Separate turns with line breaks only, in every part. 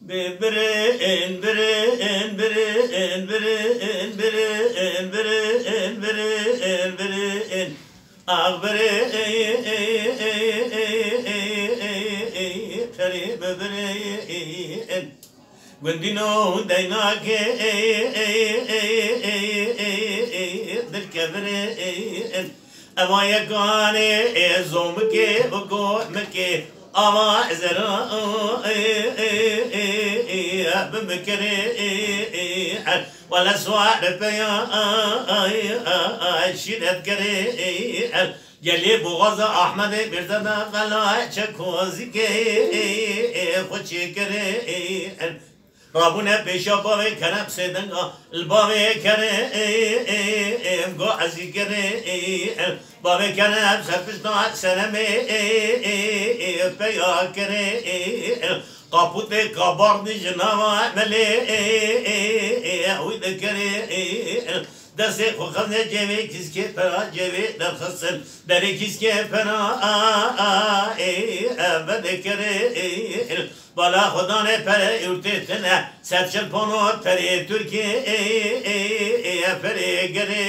Birin birin birin birin birin birin birin birin ah birin ferim birin Gündino daynake dilkebirin ama yakane zomke bugomke ama zera bimkere ولا سواد بيا شدت كري يلي بغض أحمد بردنا غلا شكوزك خوشي كري رابونا بيشا بابي كنب سيدنغا البابي كري قو عزي كري بابي كنب سرپشنا سنمي بيا كري قابوت كبارد جناوا ملي ويذكري دسي خخنا جيبي كيسكي برا جيبي درخصن بري كيسكي برا بذكري بالا خدانه بري يرتتنا سرچل پانو بري تركي بري گري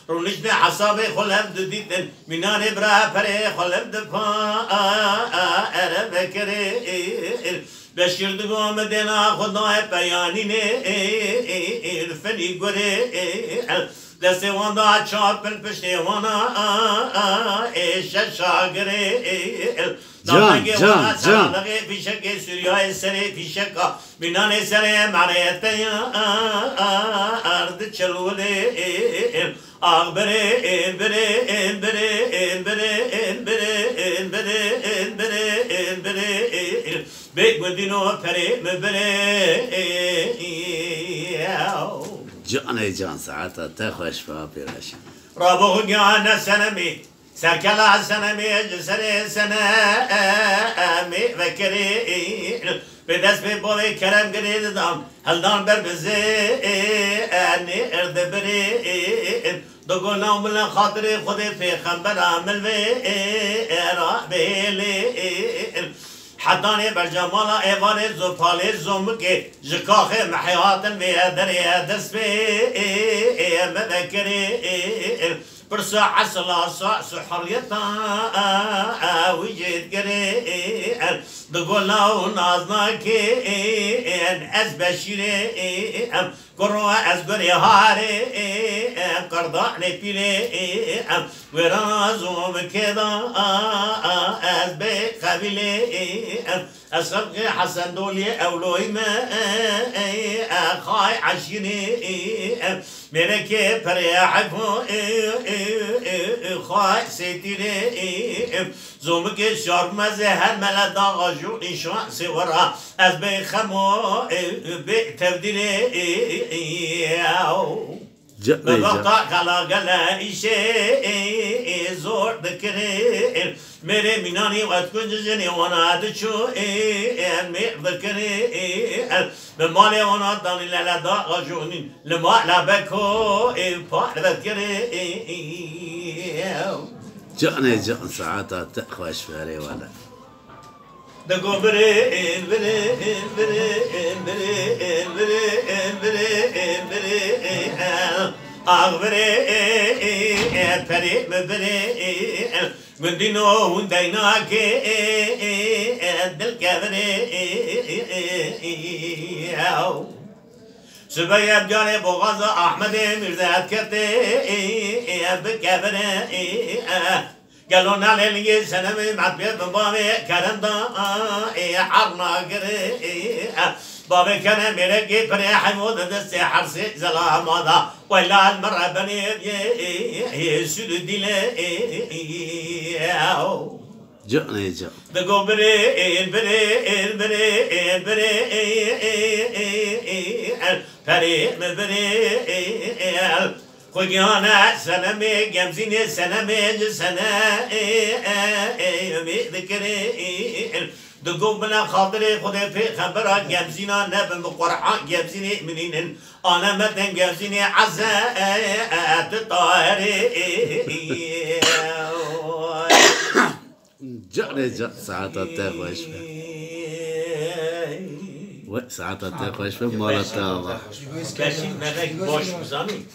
رونشنا حسابي خلف دديتن منان برا بري خلف دفا بكري بشردگو مدنا خدای بیانینه الفنی گره دست واندا چاپل پشته وانا ششاگره
جان
پیشک سوریای سری پیشکا بینان سری معریت ارد چلوله آغ بره بره بره بره بره بره بره بگودینو پره مبره
جان ساعتها تخوش فيها بيراشي
رابو جانا سنمي سركلا سنمي جسري سنمي فكري بدس ببوي كرم قريد دام هلدان بربزي اني ارد بري دقونا بلا خاطري خدي في خنبر عمل بي رابيلي حداني برجمالا ايواني زوبالي زومكي جكاخي محياتن بيادري دس بي مذكري برسا عسلا ساس حريتا وجد قري دقولا ونازنا كي از بشيري قروا از قري هاري قرداني بيلي ورازو بكذا از بيت قبيلي أسرق حسن دولي أولوي ما خاي عشيني مركي بريحكو خاي سيتيني زومك شرم زهر ملدا غجو إنشاء سورا از بيخمو بتبديلي بغطا قلا قلا إيشي زور ذكري मेरे मिनानी वत कुछ जने वना दचो मे ذكري بمالي ونا داني لا دا غجوني لما لا بكو فا ذكري
جان ساعتها تخوش فيها ولا
دقو برين برين برين برين برين برين برين أغبري بري بري قدينو ونديناك دلكبري سبيا بجاري بوغازا أحمد مرزاد كتي بكبري قالوا نالي سنمي معبيت بابي كرندا حرنا قري بابي كان ملقي بري حمود دستي حرسي زلا ماذا ولا المرة بني يسود ديلي
جان
دقو بري بري بري بري بري بري خويانا سنمي جمزيني سنمي جسنا يومي ذكري دقوم بلا خاطري خذي في خبرة جمزينا نبن بقرحان جمزيني منين أنا متن جمزيني عزا الطاهري
جان ساعتها تخوش فيها ساعتها تخوش في مالتها
باشی نگه باش بزنی